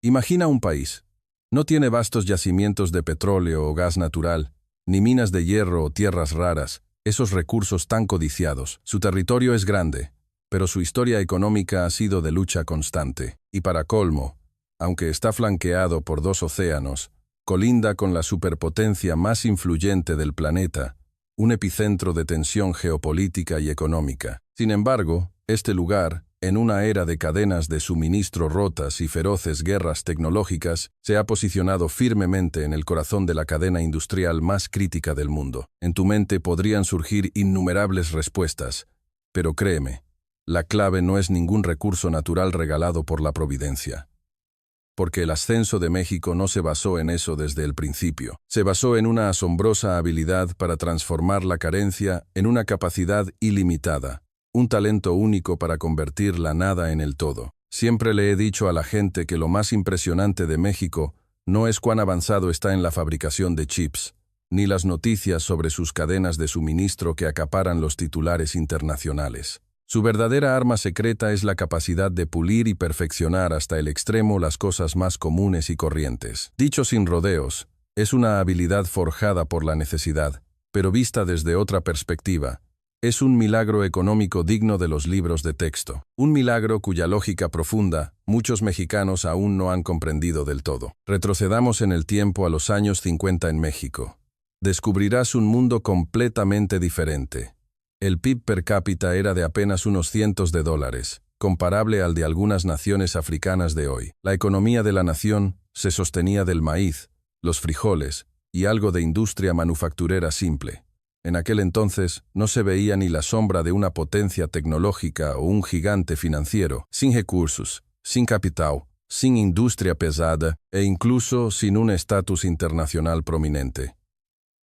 Imagina un país. No tiene vastos yacimientos de petróleo o gas natural, ni minas de hierro o tierras raras, esos recursos tan codiciados. Su territorio es grande, pero su historia económica ha sido de lucha constante. Y para colmo, aunque está flanqueado por dos océanos, colinda con la superpotencia más influyente del planeta, un epicentro de tensión geopolítica y económica. Sin embargo, este lugar, en una era de cadenas de suministro rotas y feroces guerras tecnológicas, se ha posicionado firmemente en el corazón de la cadena industrial más crítica del mundo. En tu mente podrían surgir innumerables respuestas, pero créeme, la clave no es ningún recurso natural regalado por la providencia. Porque el ascenso de México no se basó en eso desde el principio. Se basó en una asombrosa habilidad para transformar la carencia en una capacidad ilimitada, un talento único para convertir la nada en el todo. Siempre le he dicho a la gente que lo más impresionante de México no es cuán avanzado está en la fabricación de chips, ni las noticias sobre sus cadenas de suministro que acaparan los titulares internacionales. Su verdadera arma secreta es la capacidad de pulir y perfeccionar hasta el extremo las cosas más comunes y corrientes. Dicho sin rodeos, es una habilidad forjada por la necesidad, pero vista desde otra perspectiva. Es un milagro económico digno de los libros de texto. Un milagro cuya lógica profunda muchos mexicanos aún no han comprendido del todo. Retrocedamos en el tiempo a los años 50 en México. Descubrirás un mundo completamente diferente. El PIB per cápita era de apenas unos cientos de dólares, comparable al de algunas naciones africanas de hoy. La economía de la nación se sostenía del maíz, los frijoles y algo de industria manufacturera simple. En aquel entonces no se veía ni la sombra de una potencia tecnológica o un gigante financiero, sin recursos, sin capital, sin industria pesada e incluso sin un estatus internacional prominente.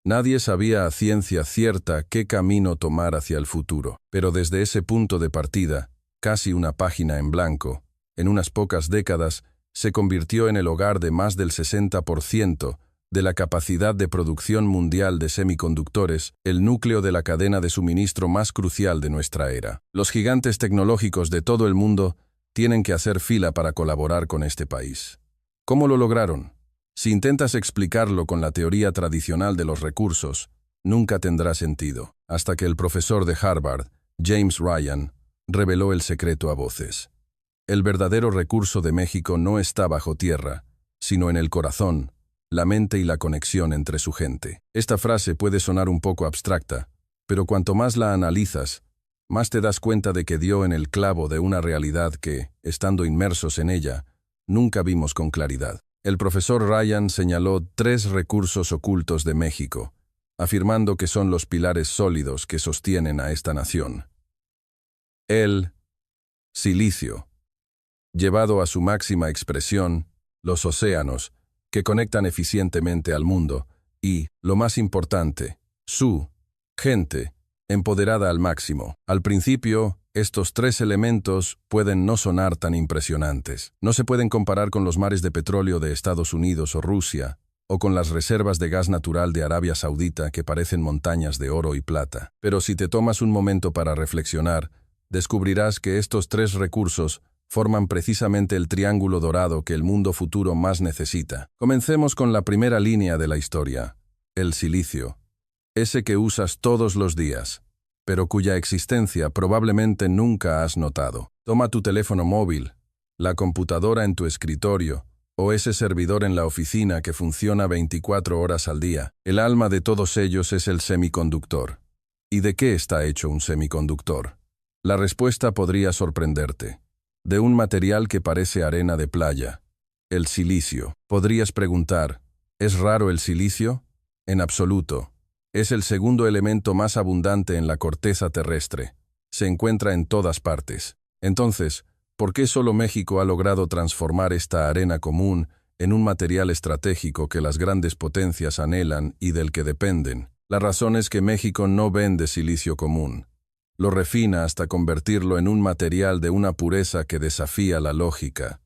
Nadie sabía a ciencia cierta qué camino tomar hacia el futuro, pero desde ese punto de partida, casi una página en blanco, en unas pocas décadas, se convirtió en el hogar de más del 60% de la capacidad de producción mundial de semiconductores, el núcleo de la cadena de suministro más crucial de nuestra era. Los gigantes tecnológicos de todo el mundo tienen que hacer fila para colaborar con este país. ¿Cómo lo lograron? Si intentas explicarlo con la teoría tradicional de los recursos, nunca tendrá sentido, hasta que el profesor de Harvard, James Ryan, reveló el secreto a voces. El verdadero recurso de México no está bajo tierra, sino en el corazón, la mente y la conexión entre su gente. Esta frase puede sonar un poco abstracta, pero cuanto más la analizas, más te das cuenta de que dio en el clavo de una realidad que, estando inmersos en ella, nunca vimos con claridad. El profesor Ryan señaló 3 recursos ocultos de México, afirmando que son los pilares sólidos que sostienen a esta nación. El silicio. Llevado a su máxima expresión, los océanos, que conectan eficientemente al mundo, y, lo más importante, su gente, empoderada al máximo. Al principio, estos 3 elementos pueden no sonar tan impresionantes. No se pueden comparar con los mares de petróleo de Estados Unidos o Rusia, o con las reservas de gas natural de Arabia Saudita que parecen montañas de oro y plata. Pero si te tomas un momento para reflexionar, descubrirás que estos 3 recursos forman precisamente el triángulo dorado que el mundo futuro más necesita. Comencemos con la primera línea de la historia, el silicio. Ese que usas todos los días, pero cuya existencia probablemente nunca has notado. Toma tu teléfono móvil, la computadora en tu escritorio, o ese servidor en la oficina que funciona 24 horas al día. El alma de todos ellos es el semiconductor. ¿Y de qué está hecho un semiconductor? La respuesta podría sorprenderte. De un material que parece arena de playa, el silicio. Podrías preguntar, ¿es raro el silicio? En absoluto. Es el segundo elemento más abundante en la corteza terrestre. Se encuentra en todas partes. Entonces, ¿por qué solo México ha logrado transformar esta arena común en un material estratégico que las grandes potencias anhelan y del que dependen? La razón es que México no vende silicio común. Lo refina hasta convertirlo en un material de una pureza que desafía la lógica.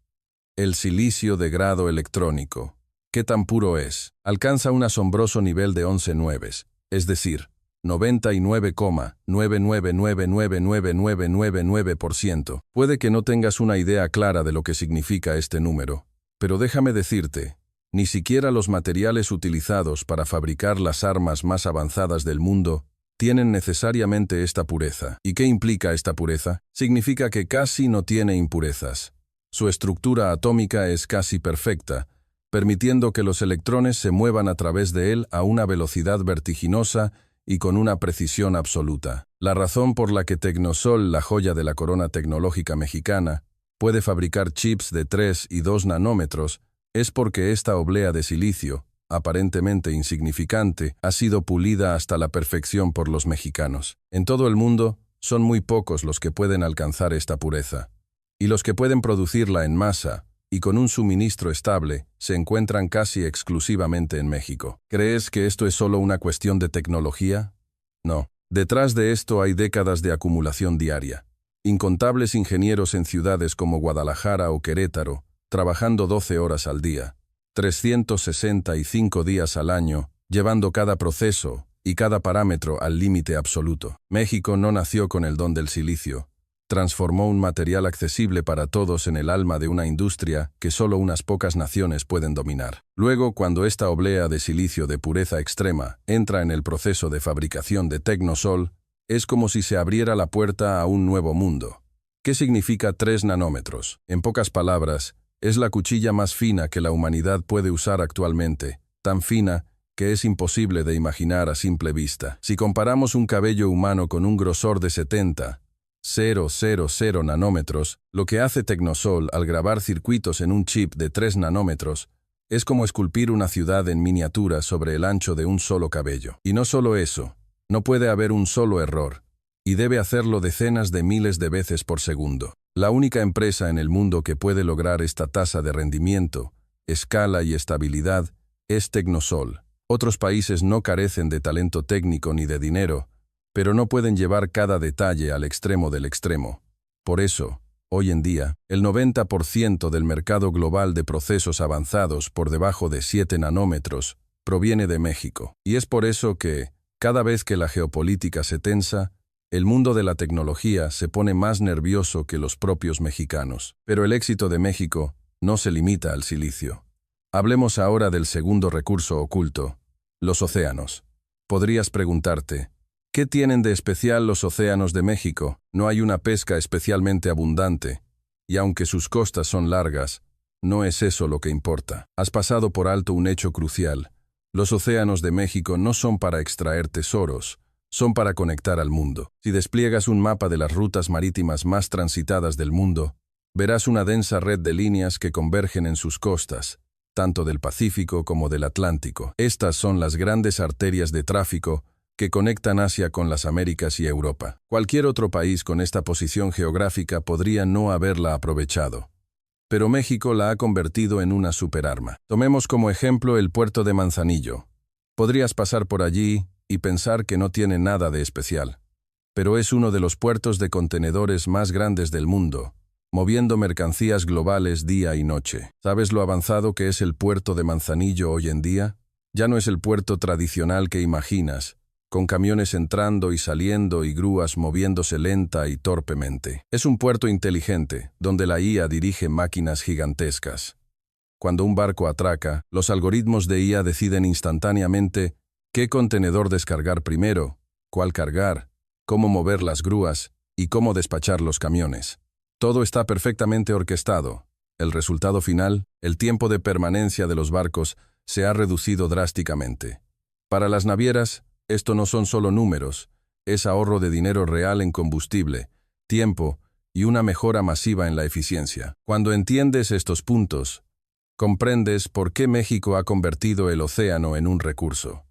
El silicio de grado electrónico. ¿Qué tan puro es? Alcanza un asombroso nivel de 11 nueves, es decir, 99,9999999%. Puede que no tengas una idea clara de lo que significa este número, Pero déjame decirte, ni siquiera los materiales utilizados para fabricar las armas más avanzadas del mundo tienen necesariamente esta pureza. ¿Y qué implica esta pureza? Significa que casi no tiene impurezas. Su estructura atómica es casi perfecta, permitiendo que los electrones se muevan a través de él a una velocidad vertiginosa y con una precisión absoluta. La razón por la que Tecnosol, la joya de la corona tecnológica mexicana, puede fabricar chips de 3 y 2 nanómetros es porque esta oblea de silicio, aparentemente insignificante, ha sido pulida hasta la perfección por los mexicanos. En todo el mundo, son muy pocos los que pueden alcanzar esta pureza. Y los que pueden producirla en masa y con un suministro estable se encuentran casi exclusivamente en México. ¿Crees que esto es solo una cuestión de tecnología? No. Detrás de esto hay décadas de acumulación diaria. Incontables ingenieros en ciudades como Guadalajara o Querétaro, trabajando 12 horas al día, 365 días al año, llevando cada proceso y cada parámetro al límite absoluto. México no nació con el don del silicio. Transformó un material accesible para todos en el alma de una industria que solo unas pocas naciones pueden dominar. Luego, cuando esta oblea de silicio de pureza extrema entra en el proceso de fabricación de Tecnosol, es como si se abriera la puerta a un nuevo mundo. ¿Qué significa 3 nanómetros? En pocas palabras, es la cuchilla más fina que la humanidad puede usar actualmente, tan fina que es imposible de imaginar a simple vista. Si comparamos un cabello humano con un grosor de 70,000 nanómetros, lo que hace Tecnosol al grabar circuitos en un chip de 3 nanómetros es como esculpir una ciudad en miniatura sobre el ancho de un solo cabello. Y no solo eso, no puede haber un solo error, y debe hacerlo decenas de miles de veces por segundo. La única empresa en el mundo que puede lograr esta tasa de rendimiento, escala y estabilidad es Tecnosol. Otros países no carecen de talento técnico ni de dinero, pero no pueden llevar cada detalle al extremo del extremo. Por eso, hoy en día, el 90% del mercado global de procesos avanzados por debajo de 7 nanómetros proviene de México. Y es por eso que, cada vez que la geopolítica se tensa, el mundo de la tecnología se pone más nervioso que los propios mexicanos. Pero el éxito de México no se limita al silicio. Hablemos ahora del segundo recurso oculto, los océanos. Podrías preguntarte, ¿qué tienen de especial los océanos de México? No hay una pesca especialmente abundante, y aunque sus costas son largas, no es eso lo que importa. Has pasado por alto un hecho crucial. Los océanos de México no son para extraer tesoros, son para conectar al mundo. Si despliegas un mapa de las rutas marítimas más transitadas del mundo, verás una densa red de líneas que convergen en sus costas, tanto del Pacífico como del Atlántico. Estas son las grandes arterias de tráfico que conectan Asia con las Américas y Europa. Cualquier otro país con esta posición geográfica podría no haberla aprovechado. Pero México la ha convertido en una superarma. Tomemos como ejemplo el puerto de Manzanillo. Podrías pasar por allí y pensar que no tiene nada de especial. Pero es uno de los puertos de contenedores más grandes del mundo, moviendo mercancías globales día y noche. ¿Sabes lo avanzado que es el puerto de Manzanillo hoy en día? Ya no es el puerto tradicional que imaginas, con camiones entrando y saliendo y grúas moviéndose lenta y torpemente. Es un puerto inteligente, donde la IA dirige máquinas gigantescas. Cuando un barco atraca, los algoritmos de IA deciden instantáneamente qué contenedor descargar primero, cuál cargar, cómo mover las grúas y cómo despachar los camiones. Todo está perfectamente orquestado. El resultado final, el tiempo de permanencia de los barcos, se ha reducido drásticamente. Para las navieras, esto no son solo números, es ahorro de dinero real en combustible, tiempo y una mejora masiva en la eficiencia. Cuando entiendes estos puntos, comprendes por qué México ha convertido el océano en un recurso.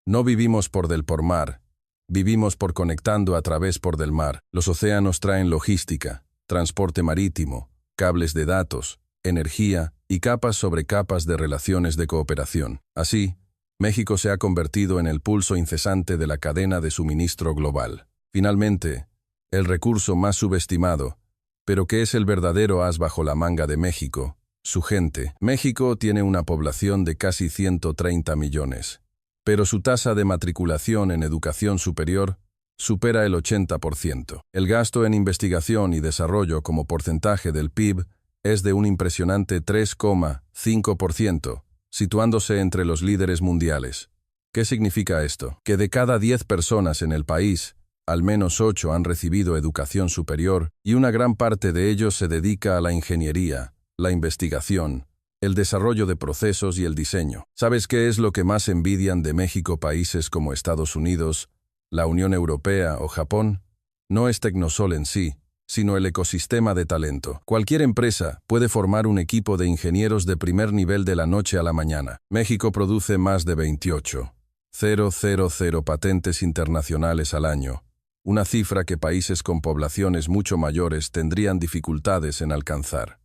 No vivimos por del por mar, vivimos por conectando a través por del mar. Los océanos traen logística, transporte marítimo, cables de datos, energía y capas sobre capas de relaciones de cooperación. Así, México se ha convertido en el pulso incesante de la cadena de suministro global. Finalmente, el recurso más subestimado, pero que es el verdadero as bajo la manga de México, su gente. México tiene una población de casi 130 millones. Pero su tasa de matriculación en educación superior supera el 80%. El gasto en investigación y desarrollo como porcentaje del PIB es de un impresionante 3,5%, situándose entre los líderes mundiales. ¿Qué significa esto? Que de cada 10 personas en el país, al menos 8 han recibido educación superior y una gran parte de ellos se dedica a la ingeniería, la investigación, el desarrollo de procesos y el diseño. ¿Sabes qué es lo que más envidian de México países como Estados Unidos, la Unión Europea o Japón? No es Tecnosol en sí, sino el ecosistema de talento. Cualquier empresa puede formar un equipo de ingenieros de primer nivel de la noche a la mañana. México produce más de 28,000 patentes internacionales al año, una cifra que países con poblaciones mucho mayores tendrían dificultades en alcanzar.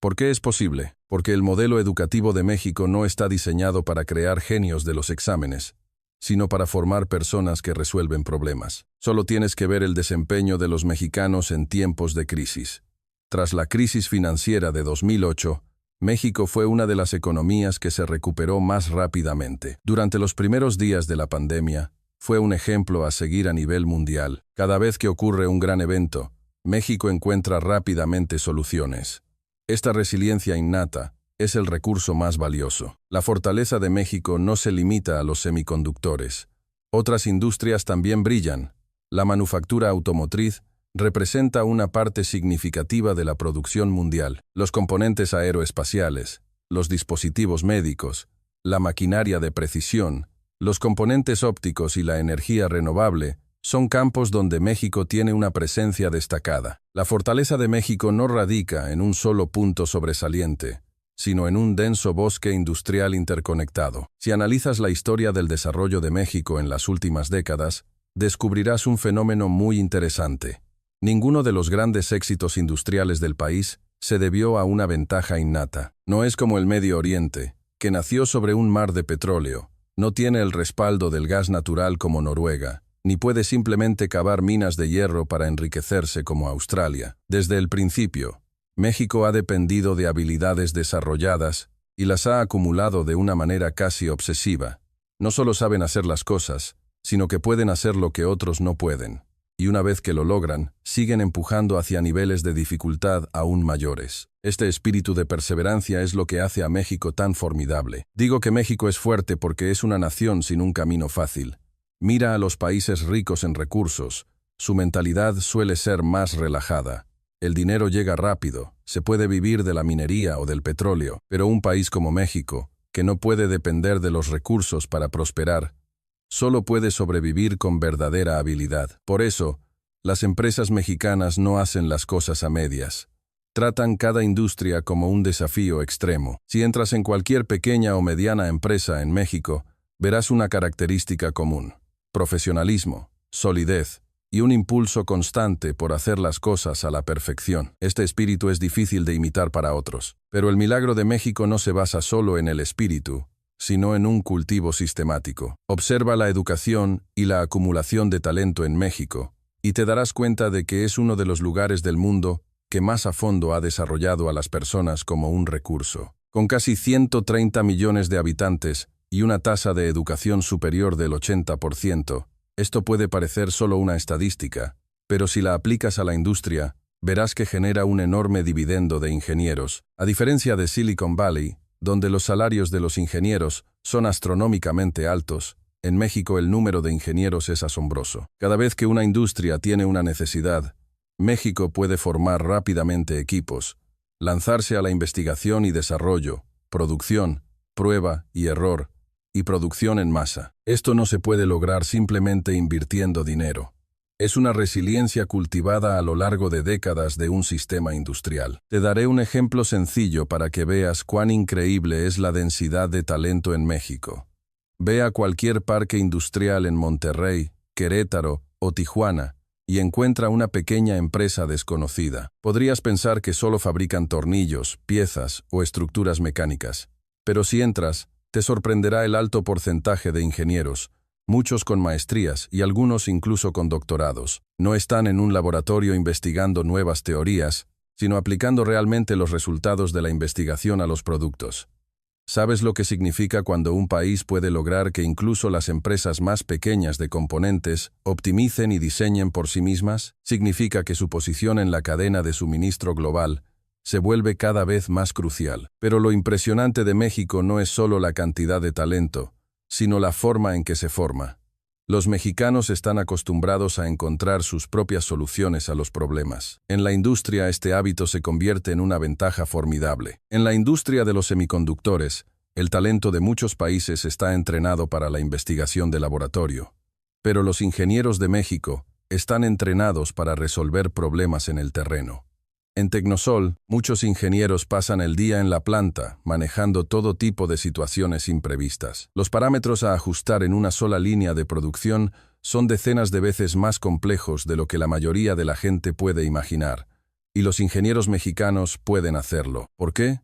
¿Por qué es posible? Porque el modelo educativo de México no está diseñado para crear genios de los exámenes, sino para formar personas que resuelven problemas. Solo tienes que ver el desempeño de los mexicanos en tiempos de crisis. Tras la crisis financiera de 2008, México fue una de las economías que se recuperó más rápidamente. Durante los primeros días de la pandemia, fue un ejemplo a seguir a nivel mundial. Cada vez que ocurre un gran evento, México encuentra rápidamente soluciones. Esta resiliencia innata es el recurso más valioso. La fortaleza de México no se limita a los semiconductores. Otras industrias también brillan. La manufactura automotriz representa una parte significativa de la producción mundial. Los componentes aeroespaciales, los dispositivos médicos, la maquinaria de precisión, los componentes ópticos y la energía renovable son campos donde México tiene una presencia destacada. La fortaleza de México no radica en un solo punto sobresaliente, sino en un denso bosque industrial interconectado. Si analizas la historia del desarrollo de México en las últimas décadas, descubrirás un fenómeno muy interesante. Ninguno de los grandes éxitos industriales del país se debió a una ventaja innata. No es como el Medio Oriente, que nació sobre un mar de petróleo. No tiene el respaldo del gas natural como Noruega, ni puede simplemente cavar minas de hierro para enriquecerse como Australia. Desde el principio, México ha dependido de habilidades desarrolladas y las ha acumulado de una manera casi obsesiva. No solo saben hacer las cosas, sino que pueden hacer lo que otros no pueden. Y una vez que lo logran, siguen empujando hacia niveles de dificultad aún mayores. Este espíritu de perseverancia es lo que hace a México tan formidable. Digo que México es fuerte porque es una nación sin un camino fácil. Mira a los países ricos en recursos. Su mentalidad suele ser más relajada. El dinero llega rápido, se puede vivir de la minería o del petróleo, pero un país como México, que no puede depender de los recursos para prosperar, solo puede sobrevivir con verdadera habilidad. Por eso, las empresas mexicanas no hacen las cosas a medias. Tratan cada industria como un desafío extremo. Si entras en cualquier pequeña o mediana empresa en México, verás una característica común: profesionalismo, solidez y un impulso constante por hacer las cosas a la perfección. Este espíritu es difícil de imitar para otros, pero el milagro de México no se basa solo en el espíritu, sino en un cultivo sistemático. Observa la educación y la acumulación de talento en México, y te darás cuenta de que es uno de los lugares del mundo que más a fondo ha desarrollado a las personas como un recurso. Con casi 130 millones de habitantes y una tasa de educación superior del 80%, esto puede parecer solo una estadística, pero si la aplicas a la industria, verás que genera un enorme dividendo de ingenieros. A diferencia de Silicon Valley, donde los salarios de los ingenieros son astronómicamente altos, en México el número de ingenieros es asombroso. Cada vez que una industria tiene una necesidad, México puede formar rápidamente equipos, lanzarse a la investigación y desarrollo, producción, prueba y error, y producción en masa. Esto no se puede lograr simplemente invirtiendo dinero. Es una resiliencia cultivada a lo largo de décadas de un sistema industrial. Te daré un ejemplo sencillo para que veas cuán increíble es la densidad de talento en México. Ve a cualquier parque industrial en Monterrey, Querétaro o Tijuana y encuentra una pequeña empresa desconocida. Podrías pensar que solo fabrican tornillos, piezas o estructuras mecánicas, pero si entras, te sorprenderá el alto porcentaje de ingenieros, muchos con maestrías y algunos incluso con doctorados. No están en un laboratorio investigando nuevas teorías, sino aplicando realmente los resultados de la investigación a los productos. ¿Sabes lo que significa cuando un país puede lograr que incluso las empresas más pequeñas de componentes optimicen y diseñen por sí mismas? Significa que su posición en la cadena de suministro global se vuelve cada vez más crucial. Pero lo impresionante de México no es solo la cantidad de talento, sino la forma en que se forma. Los mexicanos están acostumbrados a encontrar sus propias soluciones a los problemas. En la industria, este hábito se convierte en una ventaja formidable. En la industria de los semiconductores, el talento de muchos países está entrenado para la investigación de laboratorio. Pero los ingenieros de México están entrenados para resolver problemas en el terreno. En Tecnosol, muchos ingenieros pasan el día en la planta, manejando todo tipo de situaciones imprevistas. Los parámetros a ajustar en una sola línea de producción son decenas de veces más complejos de lo que la mayoría de la gente puede imaginar, y los ingenieros mexicanos pueden hacerlo. ¿Por qué?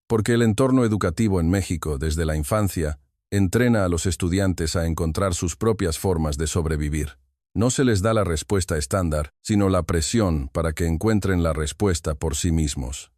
Porque el entorno educativo en México, desde la infancia, entrena a los estudiantes a encontrar sus propias formas de sobrevivir. No se les da la respuesta estándar, sino la presión para que encuentren la respuesta por sí mismos.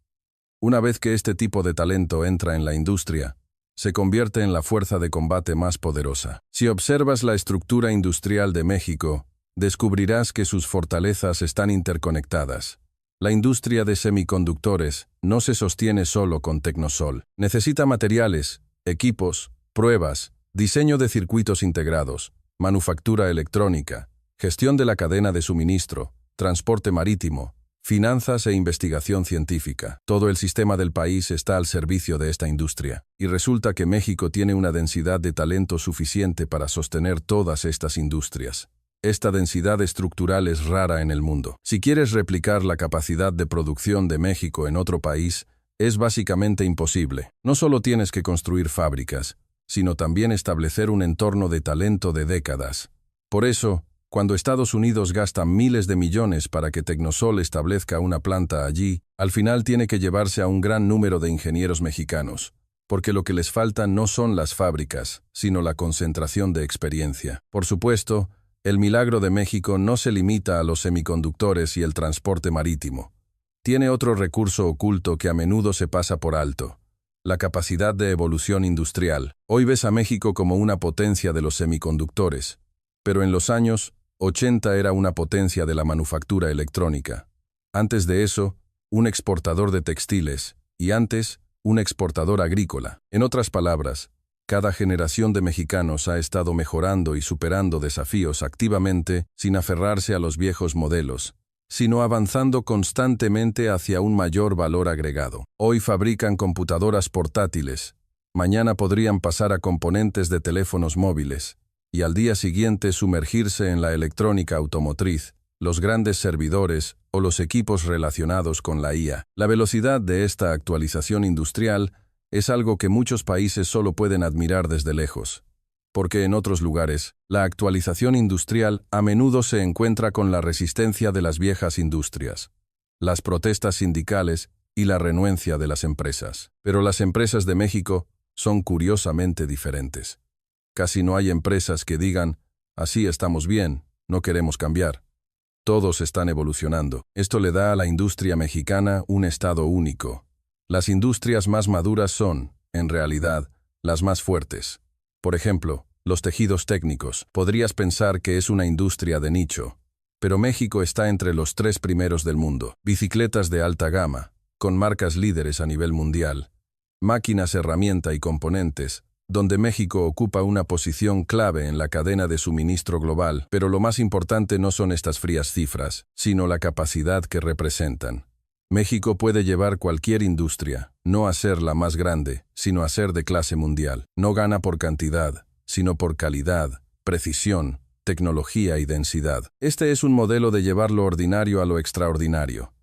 Una vez que este tipo de talento entra en la industria, se convierte en la fuerza de combate más poderosa. Si observas la estructura industrial de México, descubrirás que sus fortalezas están interconectadas. La industria de semiconductores no se sostiene solo con Tecnosol. Necesita materiales, equipos, pruebas, diseño de circuitos integrados, manufactura electrónica, gestión de la cadena de suministro, transporte marítimo, finanzas e investigación científica. Todo el sistema del país está al servicio de esta industria, y resulta que México tiene una densidad de talento suficiente para sostener todas estas industrias. Esta densidad estructural es rara en el mundo. Si quieres replicar la capacidad de producción de México en otro país, es básicamente imposible. No solo tienes que construir fábricas, sino también establecer un entorno de talento de décadas. Por eso, cuando Estados Unidos gasta miles de millones para que Tecnosol establezca una planta allí, al final tiene que llevarse a un gran número de ingenieros mexicanos, porque lo que les falta no son las fábricas, sino la concentración de experiencia. Por supuesto, el milagro de México no se limita a los semiconductores y el transporte marítimo. Tiene otro recurso oculto que a menudo se pasa por alto: la capacidad de evolución industrial. Hoy ves a México como una potencia de los semiconductores, pero en los años 80 era una potencia de la manufactura electrónica. Antes de eso, un exportador de textiles, y antes, un exportador agrícola. En otras palabras, cada generación de mexicanos ha estado mejorando y superando desafíos activamente sin aferrarse a los viejos modelos, sino avanzando constantemente hacia un mayor valor agregado. Hoy fabrican computadoras portátiles, mañana podrían pasar a componentes de teléfonos móviles, y al día siguiente sumergirse en la electrónica automotriz, los grandes servidores o los equipos relacionados con la IA. La velocidad de esta actualización industrial es algo que muchos países solo pueden admirar desde lejos, porque en otros lugares, la actualización industrial a menudo se encuentra con la resistencia de las viejas industrias, las protestas sindicales y la renuencia de las empresas. Pero las empresas de México son curiosamente diferentes. Casi no hay empresas que digan, así estamos bien, no queremos cambiar. Todos están evolucionando. Esto le da a la industria mexicana un estado único. Las industrias más maduras son, en realidad, las más fuertes. Por ejemplo, los tejidos técnicos. Podrías pensar que es una industria de nicho, pero México está entre los 3 primeros del mundo. Bicicletas de alta gama, con marcas líderes a nivel mundial. Máquinas, herramienta y componentes, donde México ocupa una posición clave en la cadena de suministro global, pero lo más importante no son estas frías cifras, sino la capacidad que representan. México puede llevar cualquier industria, no a ser la más grande, sino a ser de clase mundial. No gana por cantidad, sino por calidad, precisión, tecnología y densidad. Este es un modelo de llevar lo ordinario a lo extraordinario,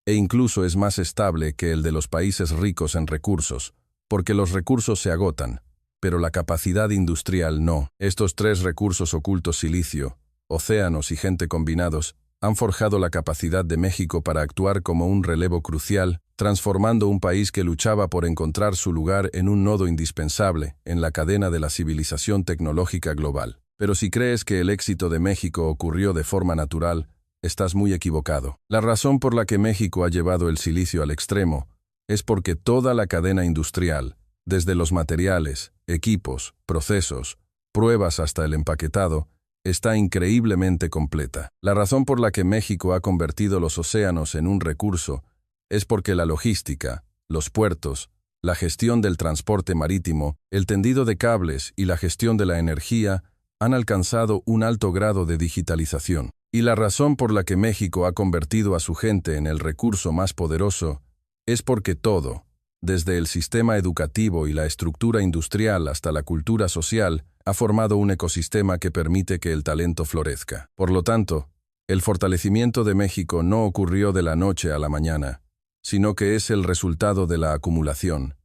e incluso es más estable que el de los países ricos en recursos, porque los recursos se agotan, pero la capacidad industrial no. Estos 3 recursos ocultos: silicio, océanos y gente combinados, han forjado la capacidad de México para actuar como un relevo crucial, transformando un país que luchaba por encontrar su lugar en un nodo indispensable en la cadena de la civilización tecnológica global. Pero si crees que el éxito de México ocurrió de forma natural, estás muy equivocado. La razón por la que México ha llevado el silicio al extremo es porque toda la cadena industrial, desde los materiales, equipos, procesos, pruebas hasta el empaquetado, está increíblemente completa. La razón por la que México ha convertido los océanos en un recurso Es porque la logística, los puertos, la gestión del transporte marítimo, el tendido de cables y la gestión de la energía han alcanzado un alto grado de digitalización. Y la razón por la que México ha convertido a su gente en el recurso más poderoso es porque todo, desde el sistema educativo y la estructura industrial hasta la cultura social, ha formado un ecosistema que permite que el talento florezca. Por lo tanto, el fortalecimiento de México no ocurrió de la noche a la mañana, sino que es el resultado de la acumulación,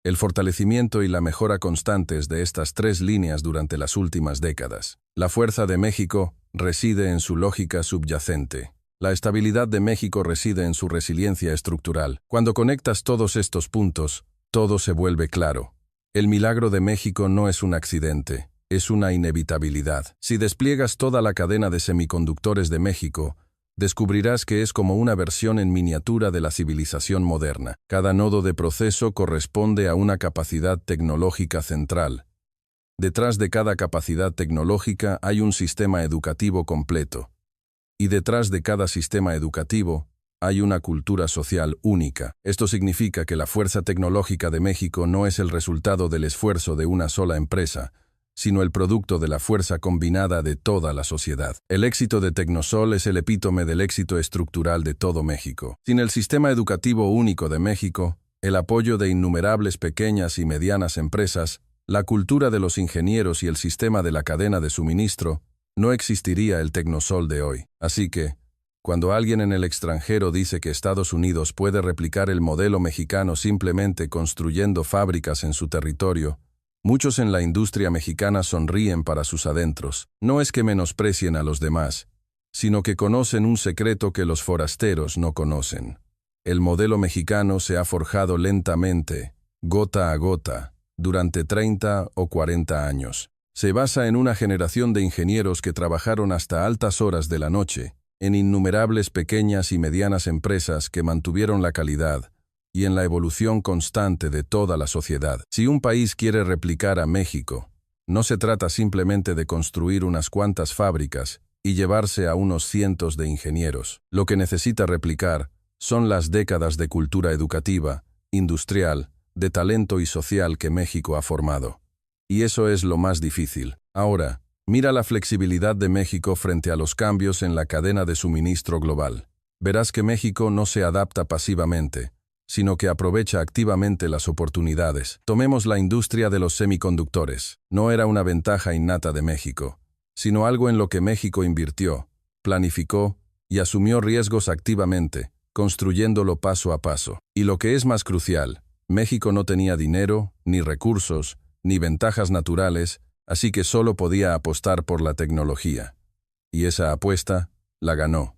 el fortalecimiento y la mejora constantes de estas tres líneas durante las últimas décadas. La fuerza de México reside en su lógica subyacente. La estabilidad de México reside en su resiliencia estructural. Cuando conectas todos estos puntos, todo se vuelve claro. El milagro de México no es un accidente, es una inevitabilidad. Si despliegas toda la cadena de semiconductores de México, descubrirás que es como una versión en miniatura de la civilización moderna. Cada nodo de proceso corresponde a una capacidad tecnológica central. Detrás de cada capacidad tecnológica hay un sistema educativo completo. Y detrás de cada sistema educativo hay una cultura social única. Esto significa que la fuerza tecnológica de México no es el resultado del esfuerzo de una sola empresa, sino el producto de la fuerza combinada de toda la sociedad. El éxito de Tecnosol es el epítome del éxito estructural de todo México. Sin el sistema educativo único de México, el apoyo de innumerables pequeñas y medianas empresas, la cultura de los ingenieros y el sistema de la cadena de suministro, no existiría el Tecnosol de hoy. Así que, cuando alguien en el extranjero dice que Estados Unidos puede replicar el modelo mexicano simplemente construyendo fábricas en su territorio, muchos en la industria mexicana sonríen para sus adentros. No es que menosprecien a los demás, sino que conocen un secreto que los forasteros no conocen. El modelo mexicano se ha forjado lentamente, gota a gota, durante 30 o 40 años. Se basa en una generación de ingenieros que trabajaron hasta altas horas de la noche, en innumerables pequeñas y medianas empresas que mantuvieron la calidad, y en la evolución constante de toda la sociedad. Si un país quiere replicar a México, no se trata simplemente de construir unas cuantas fábricas y llevarse a unos cientos de ingenieros. Lo que necesita replicar son las décadas de cultura educativa, industrial, de talento y social que México ha formado. Y eso es lo más difícil. Ahora, mira la flexibilidad de México frente a los cambios en la cadena de suministro global. Verás que México no se adapta pasivamente, sino que aprovecha activamente las oportunidades. Tomemos la industria de los semiconductores. No era una ventaja innata de México, sino algo en lo que México invirtió, planificó y asumió riesgos activamente, construyéndolo paso a paso. Y lo que es más crucial, México no tenía dinero, ni recursos, ni ventajas naturales, así que solo podía apostar por la tecnología. Y esa apuesta la ganó.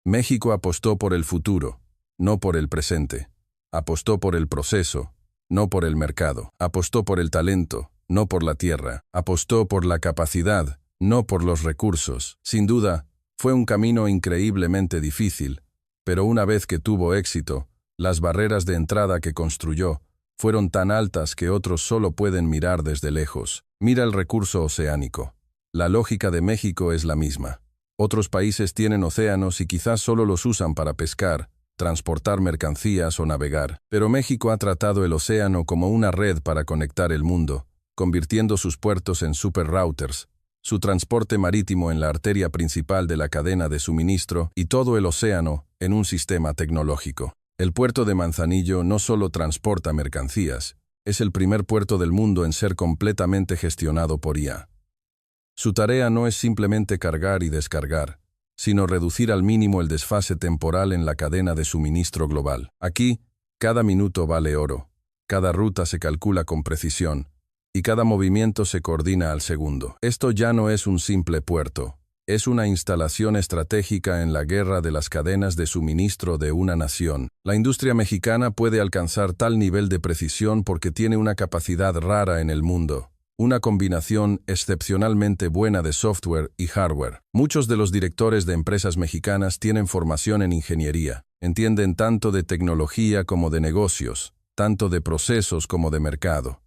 México apostó por el futuro, no por el presente. Apostó por el proceso, no por el mercado. Apostó por el talento, no por la tierra. Apostó por la capacidad, no por los recursos. Sin duda, fue un camino increíblemente difícil, pero una vez que tuvo éxito, las barreras de entrada que construyó fueron tan altas que otros solo pueden mirar desde lejos. Mira el recurso oceánico. La lógica de México es la misma. Otros países tienen océanos y quizás solo los usan para pescar, transportar mercancías o navegar. Pero México ha tratado el océano como una red para conectar el mundo, convirtiendo sus puertos en superrouters, su transporte marítimo en la arteria principal de la cadena de suministro y todo el océano en un sistema tecnológico. El puerto de Manzanillo no solo transporta mercancías, es el primer puerto del mundo en ser completamente gestionado por IA. Su tarea no es simplemente cargar y descargar, sino reducir al mínimo el desfase temporal en la cadena de suministro global. Aquí, cada minuto vale oro, cada ruta se calcula con precisión, y cada movimiento se coordina al segundo. Esto ya no es un simple puerto, es una instalación estratégica en la guerra de las cadenas de suministro de una nación. La industria mexicana puede alcanzar tal nivel de precisión porque tiene una capacidad rara en el mundo, una combinación excepcionalmente buena de software y hardware. Muchos de los directores de empresas mexicanas tienen formación en ingeniería, entienden tanto de tecnología como de negocios, tanto de procesos como de mercado.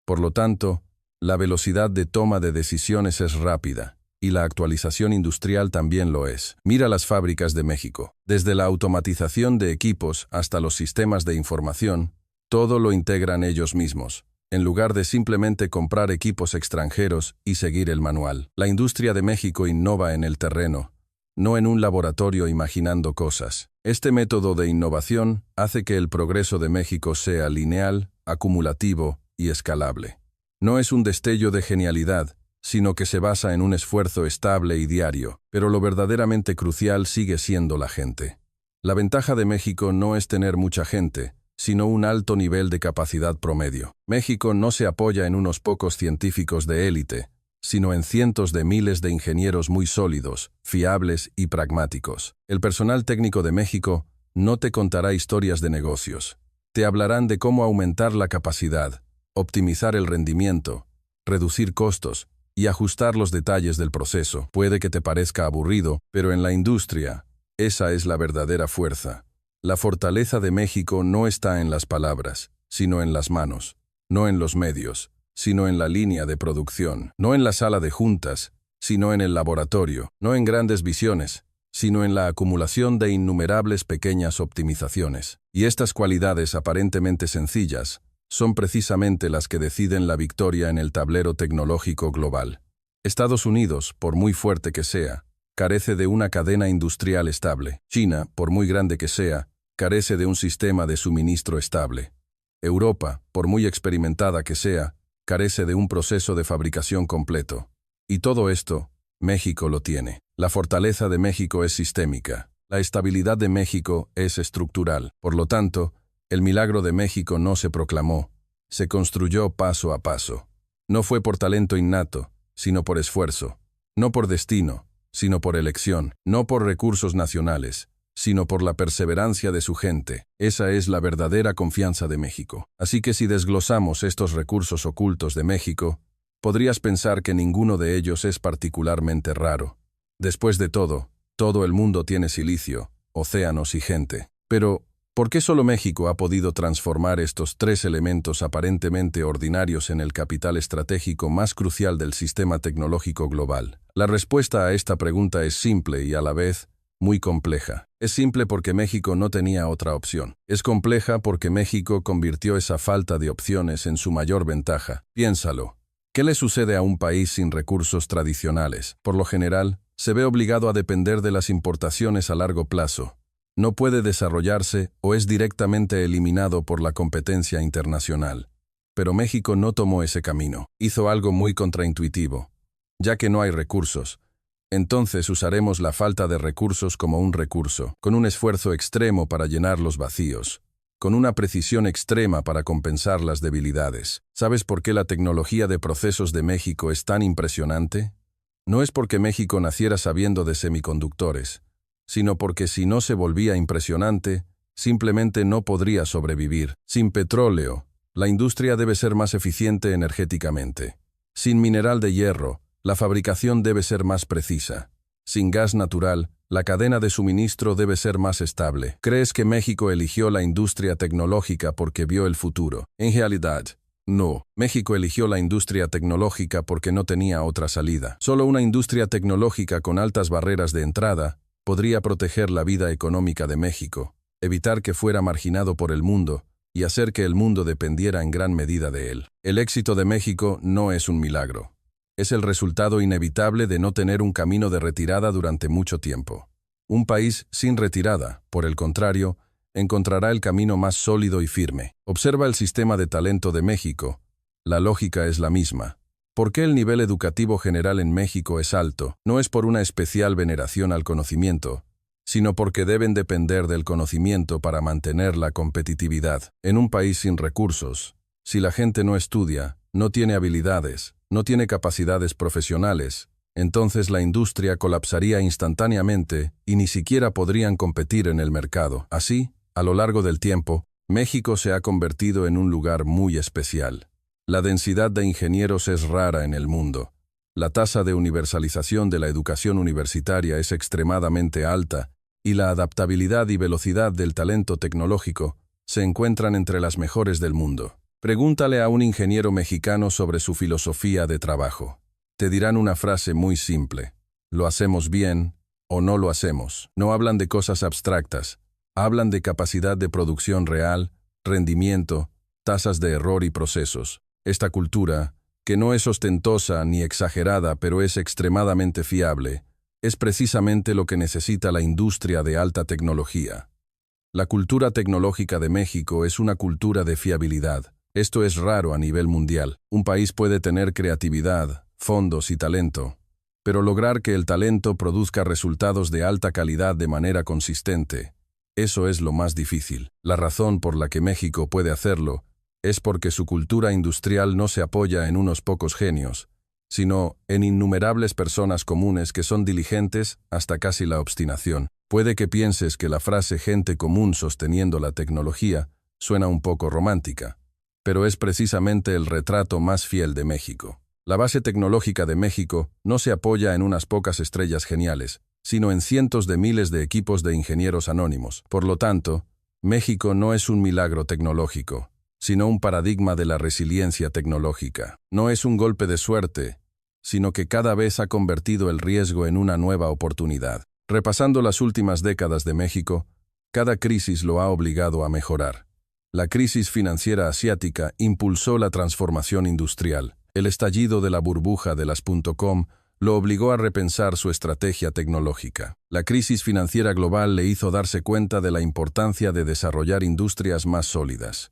Por lo tanto, la velocidad de toma de decisiones es rápida, y la actualización industrial también lo es. Mira las fábricas de México. Desde la automatización de equipos hasta los sistemas de información, todo lo integran ellos mismos, en lugar de simplemente comprar equipos extranjeros y seguir el manual. La industria de México innova en el terreno, no en un laboratorio imaginando cosas. Este método de innovación hace que el progreso de México sea lineal, acumulativo y escalable. No es un destello de genialidad, sino que se basa en un esfuerzo estable y diario, pero lo verdaderamente crucial sigue siendo la gente. La ventaja de México no es tener mucha gente, sino un alto nivel de capacidad promedio. México no se apoya en unos pocos científicos de élite, sino en cientos de miles de ingenieros muy sólidos, fiables y pragmáticos. El personal técnico de México no te contará historias de negocios. Te hablarán de cómo aumentar la capacidad, optimizar el rendimiento, reducir costos y ajustar los detalles del proceso. Puede que te parezca aburrido, pero en la industria, esa es la verdadera fuerza. La fortaleza de México no está en las palabras, sino en las manos, no en los medios, sino en la línea de producción, no en la sala de juntas, sino en el laboratorio, no en grandes visiones, sino en la acumulación de innumerables pequeñas optimizaciones. Y estas cualidades aparentemente sencillas son precisamente las que deciden la victoria en el tablero tecnológico global. Estados Unidos, por muy fuerte que sea, carece de una cadena industrial estable. China, por muy grande que sea, carece de un sistema de suministro estable. Europa, por muy experimentada que sea, carece de un proceso de fabricación completo. Y todo esto, México lo tiene. La fortaleza de México es sistémica. La estabilidad de México es estructural. Por lo tanto, el milagro de México no se proclamó, se construyó paso a paso. No fue por talento innato, sino por esfuerzo. No por destino, sino por elección. No por recursos nacionales, sino por la perseverancia de su gente. Esa es la verdadera confianza de México. Así que si desglosamos estos recursos ocultos de México, podrías pensar que ninguno de ellos es particularmente raro. Después de todo el mundo tiene silicio, océanos y gente. Pero, ¿por qué solo México ha podido transformar estos tres elementos aparentemente ordinarios en el capital estratégico más crucial del sistema tecnológico global? La respuesta a esta pregunta es simple y a la vez muy compleja. Es simple porque México no tenía otra opción. Es compleja porque México convirtió esa falta de opciones en su mayor ventaja. Piénsalo. ¿Qué le sucede a un país sin recursos tradicionales? Por lo general, se ve obligado a depender de las importaciones a largo plazo. No puede desarrollarse o es directamente eliminado por la competencia internacional. Pero México no tomó ese camino. Hizo algo muy contraintuitivo. Ya que no hay recursos, entonces usaremos la falta de recursos como un recurso, con un esfuerzo extremo para llenar los vacíos, con una precisión extrema para compensar las debilidades. ¿Sabes por qué la tecnología de procesos de México es tan impresionante? No es porque México naciera sabiendo de semiconductores, sino porque si no se volvía impresionante, simplemente no podría sobrevivir. Sin petróleo, la industria debe ser más eficiente energéticamente. Sin mineral de hierro, la fabricación debe ser más precisa. Sin gas natural, la cadena de suministro debe ser más estable. ¿Crees que México eligió la industria tecnológica porque vio el futuro? En realidad, no. México eligió la industria tecnológica porque no tenía otra salida. Solo una industria tecnológica con altas barreras de entrada podría proteger la vida económica de México, evitar que fuera marginado por el mundo y hacer que el mundo dependiera en gran medida de él. El éxito de México no es un milagro. Es el resultado inevitable de no tener un camino de retirada durante mucho tiempo. Un país sin retirada, por el contrario, encontrará el camino más sólido y firme. Observa el sistema de talento de México. La lógica es la misma. ¿Por qué el nivel educativo general en México es alto? No es por una especial veneración al conocimiento, sino porque deben depender del conocimiento para mantener la competitividad. En un país sin recursos, si la gente no estudia, no tiene habilidades, no tiene capacidades profesionales, entonces la industria colapsaría instantáneamente y ni siquiera podrían competir en el mercado. Así, a lo largo del tiempo, México se ha convertido en un lugar muy especial. La densidad de ingenieros es rara en el mundo. La tasa de universalización de la educación universitaria es extremadamente alta y la adaptabilidad y velocidad del talento tecnológico se encuentran entre las mejores del mundo. Pregúntale a un ingeniero mexicano sobre su filosofía de trabajo. Te dirán una frase muy simple: lo hacemos bien o no lo hacemos. No hablan de cosas abstractas, hablan de capacidad de producción real, rendimiento, tasas de error y procesos. Esta cultura, que no es ostentosa ni exagerada pero es extremadamente fiable, es precisamente lo que necesita la industria de alta tecnología. La cultura tecnológica de México es una cultura de fiabilidad. Esto es raro a nivel mundial. Un país puede tener creatividad, fondos y talento, pero lograr que el talento produzca resultados de alta calidad de manera consistente, eso es lo más difícil. La razón por la que México puede hacerlo es porque su cultura industrial no se apoya en unos pocos genios, sino en innumerables personas comunes que son diligentes hasta casi la obstinación. Puede que pienses que la frase gente común sosteniendo la tecnología suena un poco romántica, pero es precisamente el retrato más fiel de México. La base tecnológica de México no se apoya en unas pocas estrellas geniales, sino en cientos de miles de equipos de ingenieros anónimos. Por lo tanto, México no es un milagro tecnológico, sino un paradigma de la resiliencia tecnológica. No es un golpe de suerte, sino que cada vez ha convertido el riesgo en una nueva oportunidad. Repasando las últimas décadas de México, cada crisis lo ha obligado a mejorar. La crisis financiera asiática impulsó la transformación industrial. El estallido de la burbuja de las .com lo obligó a repensar su estrategia tecnológica. La crisis financiera global le hizo darse cuenta de la importancia de desarrollar industrias más sólidas.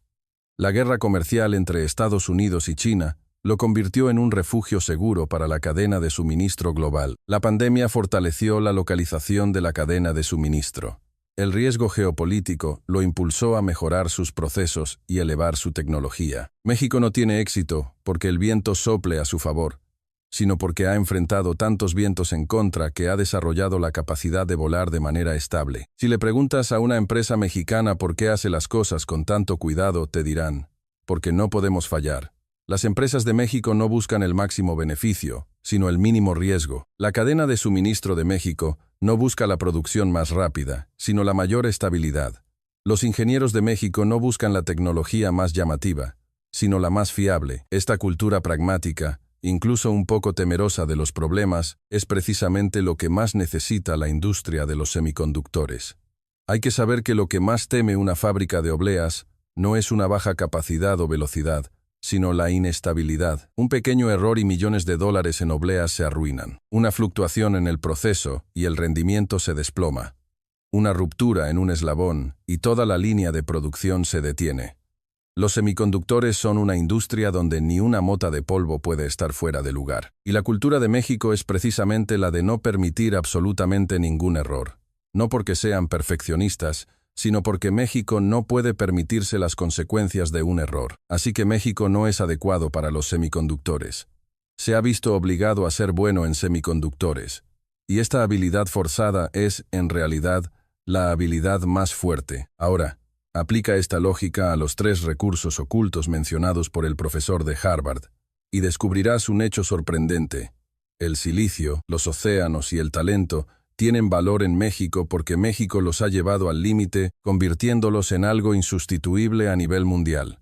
La guerra comercial entre Estados Unidos y China lo convirtió en un refugio seguro para la cadena de suministro global. La pandemia fortaleció la localización de la cadena de suministro. El riesgo geopolítico lo impulsó a mejorar sus procesos y elevar su tecnología. México no tiene éxito porque el viento sople a su favor, sino porque ha enfrentado tantos vientos en contra que ha desarrollado la capacidad de volar de manera estable. Si le preguntas a una empresa mexicana por qué hace las cosas con tanto cuidado, te dirán: porque no podemos fallar. Las empresas de México no buscan el máximo beneficio, sino el mínimo riesgo. La cadena de suministro de México no busca la producción más rápida, sino la mayor estabilidad. Los ingenieros de México no buscan la tecnología más llamativa, sino la más fiable. Esta cultura pragmática, incluso un poco temerosa de los problemas, es precisamente lo que más necesita la industria de los semiconductores. Hay que saber que lo que más teme una fábrica de obleas no es una baja capacidad o velocidad, sino la inestabilidad. Un pequeño error y millones de dólares en obleas se arruinan. Una fluctuación en el proceso y el rendimiento se desploma. Una ruptura en un eslabón y toda la línea de producción se detiene. Los semiconductores son una industria donde ni una mota de polvo puede estar fuera de lugar. Y la cultura de México es precisamente la de no permitir absolutamente ningún error. No porque sean perfeccionistas, sino porque México no puede permitirse las consecuencias de un error. Así que México no es adecuado para los semiconductores. Se ha visto obligado a ser bueno en semiconductores. Y esta habilidad forzada es, en realidad, la habilidad más fuerte. Ahora, aplica esta lógica a los 3 recursos ocultos mencionados por el profesor de Harvard, y descubrirás un hecho sorprendente. El silicio, los océanos y el talento tienen valor en México porque México los ha llevado al límite, convirtiéndolos en algo insustituible a nivel mundial.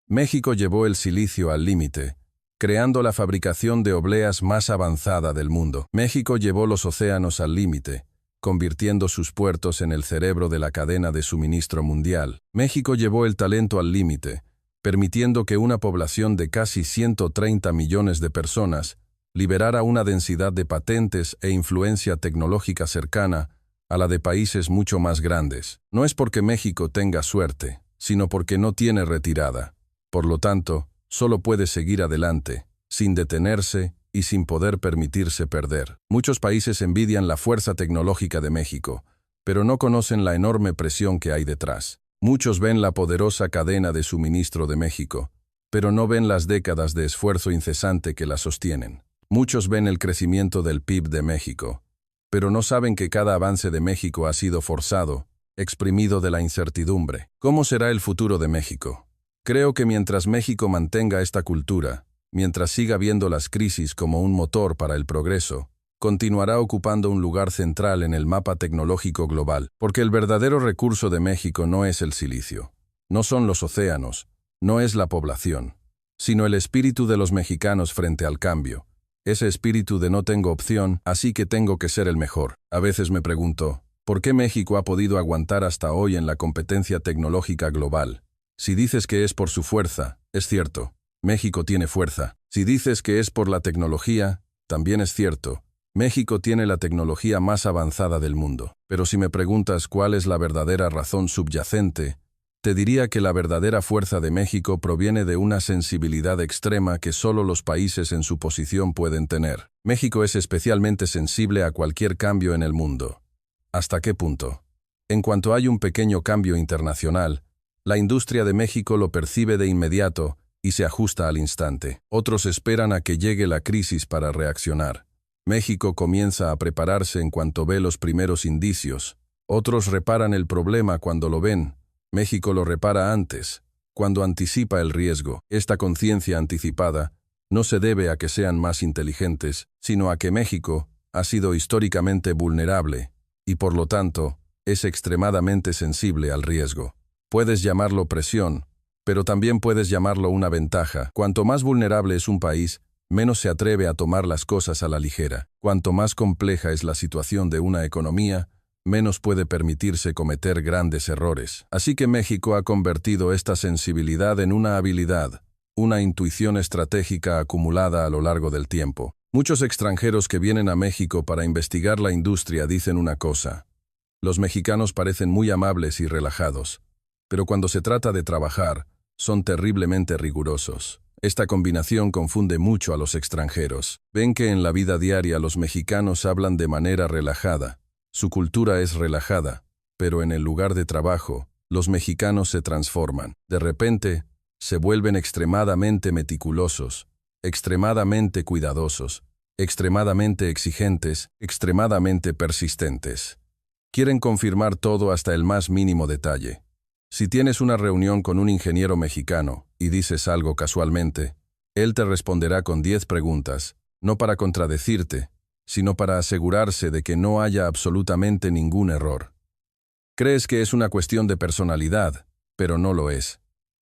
México llevó el silicio al límite, creando la fabricación de obleas más avanzada del mundo. México llevó los océanos al límite, convirtiendo sus puertos en el cerebro de la cadena de suministro mundial. México llevó el talento al límite, permitiendo que una población de casi 130 millones de personas liberara una densidad de patentes e influencia tecnológica cercana a la de países mucho más grandes. No es porque México tenga suerte, sino porque no tiene retirada. Por lo tanto, solo puede seguir adelante, sin detenerse y sin poder permitirse perder. Muchos países envidian la fuerza tecnológica de México, pero no conocen la enorme presión que hay detrás. Muchos ven la poderosa cadena de suministro de México, pero no ven las décadas de esfuerzo incesante que la sostienen. Muchos ven el crecimiento del PIB de México, pero no saben que cada avance de México ha sido forzado, exprimido de la incertidumbre. ¿Cómo será el futuro de México? Creo que mientras México mantenga esta cultura, mientras siga viendo las crisis como un motor para el progreso, continuará ocupando un lugar central en el mapa tecnológico global, porque el verdadero recurso de México no es el silicio, no son los océanos, no es la población, sino el espíritu de los mexicanos frente al cambio, Ese espíritu de no tengo opción, así que tengo que ser el mejor. A veces me pregunto, ¿por qué México ha podido aguantar hasta hoy en la competencia tecnológica global? Si dices que es por su fuerza, es cierto, México tiene fuerza. Si dices que es por la tecnología, también es cierto, México tiene la tecnología más avanzada del mundo. Pero si me preguntas cuál es la verdadera razón subyacente, te diría que la verdadera fuerza de México proviene de una sensibilidad extrema que solo los países en su posición pueden tener. México es especialmente sensible a cualquier cambio en el mundo. ¿Hasta qué punto? En cuanto hay un pequeño cambio internacional, la industria de México lo percibe de inmediato y se ajusta al instante. Otros esperan a que llegue la crisis para reaccionar. México comienza a prepararse en cuanto ve los primeros indicios. Otros reparan el problema cuando lo ven. México lo repara antes, cuando anticipa el riesgo. Esta conciencia anticipada no se debe a que sean más inteligentes, sino a que México ha sido históricamente vulnerable y, por lo tanto, es extremadamente sensible al riesgo. Puedes llamarlo presión, pero también puedes llamarlo una ventaja. Cuanto más vulnerable es un país, menos se atreve a tomar las cosas a la ligera. Cuanto más compleja es la situación de una economía, menos puede permitirse cometer grandes errores. Así que México ha convertido esta sensibilidad en una habilidad, una intuición estratégica acumulada a lo largo del tiempo. Muchos extranjeros que vienen a México para investigar la industria dicen una cosa: los mexicanos parecen muy amables y relajados, pero cuando se trata de trabajar, son terriblemente rigurosos. Esta combinación confunde mucho a los extranjeros. Ven que en la vida diaria los mexicanos hablan de manera relajada. Su cultura es relajada, pero en el lugar de trabajo, los mexicanos se transforman. De repente, se vuelven extremadamente meticulosos, extremadamente cuidadosos, extremadamente exigentes, extremadamente persistentes. Quieren confirmar todo hasta el más mínimo detalle. Si tienes una reunión con un ingeniero mexicano y dices algo casualmente, él te responderá con 10 preguntas, no para contradecirte, sino para asegurarse de que no haya absolutamente ningún error. Crees que es una cuestión de personalidad, pero no lo es.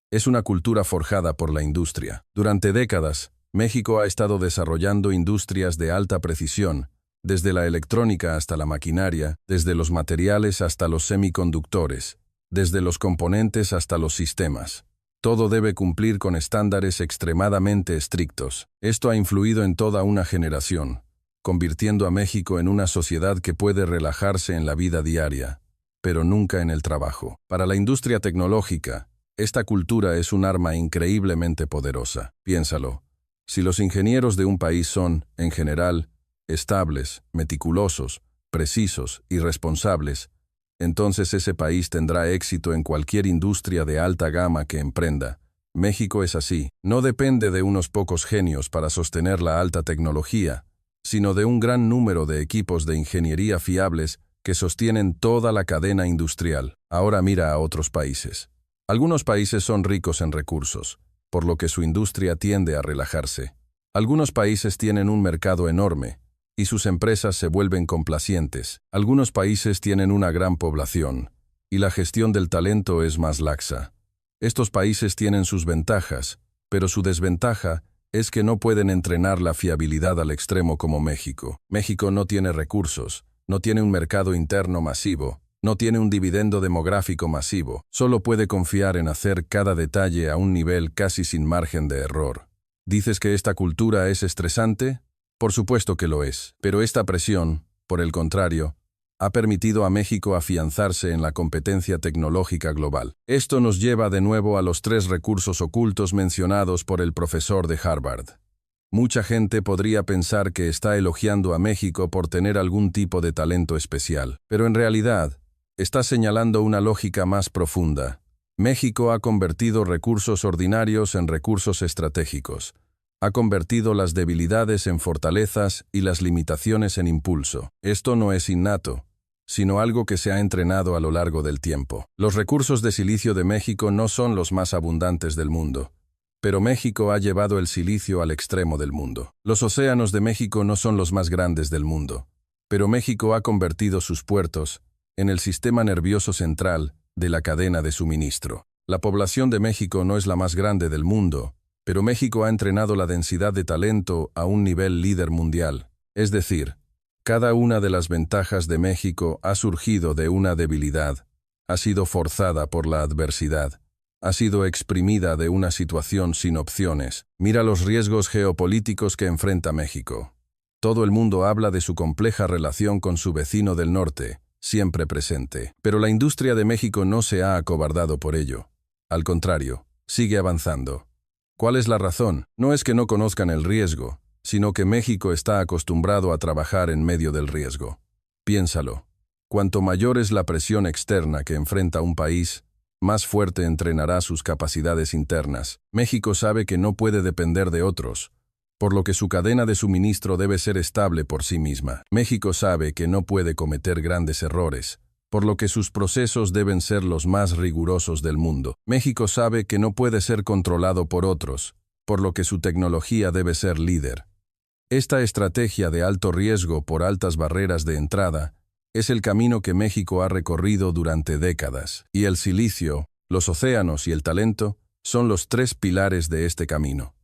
Es una cultura forjada por la industria. Durante décadas, México ha estado desarrollando industrias de alta precisión, desde la electrónica hasta la maquinaria, desde los materiales hasta los semiconductores, desde los componentes hasta los sistemas. Todo debe cumplir con estándares extremadamente estrictos. Esto ha influido en toda una generación, convirtiendo a México en una sociedad que puede relajarse en la vida diaria, pero nunca en el trabajo. Para la industria tecnológica, esta cultura es un arma increíblemente poderosa. Piénsalo. Si los ingenieros de un país son, en general, estables, meticulosos, precisos y responsables, entonces ese país tendrá éxito en cualquier industria de alta gama que emprenda. México es así. No depende de unos pocos genios para sostener la alta tecnología, sino de un gran número de equipos de ingeniería fiables que sostienen toda la cadena industrial. Ahora mira a otros países. Algunos países son ricos en recursos, por lo que su industria tiende a relajarse. Algunos países tienen un mercado enorme, y sus empresas se vuelven complacientes. Algunos países tienen una gran población, y la gestión del talento es más laxa. Estos países tienen sus ventajas, pero su desventaja es que no pueden entrenar la fiabilidad al extremo como México. México no tiene recursos, no tiene un mercado interno masivo, no tiene un dividendo demográfico masivo, solo puede confiar en hacer cada detalle a un nivel casi sin margen de error. ¿Dices que esta cultura es estresante? Por supuesto que lo es, pero esta presión, por el contrario, ha permitido a México afianzarse en la competencia tecnológica global. Esto nos lleva de nuevo a los 3 recursos ocultos mencionados por el profesor de Harvard. Mucha gente podría pensar que está elogiando a México por tener algún tipo de talento especial, pero en realidad está señalando una lógica más profunda. México ha convertido recursos ordinarios en recursos estratégicos. Ha convertido las debilidades en fortalezas y las limitaciones en impulso. Esto no es innato, sino algo que se ha entrenado a lo largo del tiempo. Los recursos de silicio de México no son los más abundantes del mundo, pero México ha llevado el silicio al extremo del mundo. Los océanos de México no son los más grandes del mundo, pero México ha convertido sus puertos en el sistema nervioso central de la cadena de suministro. La población de México no es la más grande del mundo, Pero México ha entrenado la densidad de talento a un nivel líder mundial. Es decir, cada una de las ventajas de México ha surgido de una debilidad, ha sido forzada por la adversidad, ha sido exprimida de una situación sin opciones. Mira los riesgos geopolíticos que enfrenta México. Todo el mundo habla de su compleja relación con su vecino del norte, siempre presente. Pero la industria de México no se ha acobardado por ello. Al contrario, sigue avanzando. ¿Cuál es la razón? No es que no conozcan el riesgo, sino que México está acostumbrado a trabajar en medio del riesgo. Piénsalo. Cuanto mayor es la presión externa que enfrenta un país, más fuerte entrenará sus capacidades internas. México sabe que no puede depender de otros, por lo que su cadena de suministro debe ser estable por sí misma. México sabe que no puede cometer grandes errores, por lo que sus procesos deben ser los más rigurosos del mundo. México sabe que no puede ser controlado por otros, por lo que su tecnología debe ser líder. Esta estrategia de alto riesgo por altas barreras de entrada es el camino que México ha recorrido durante décadas, y el silicio, los océanos y el talento son los tres pilares de este camino.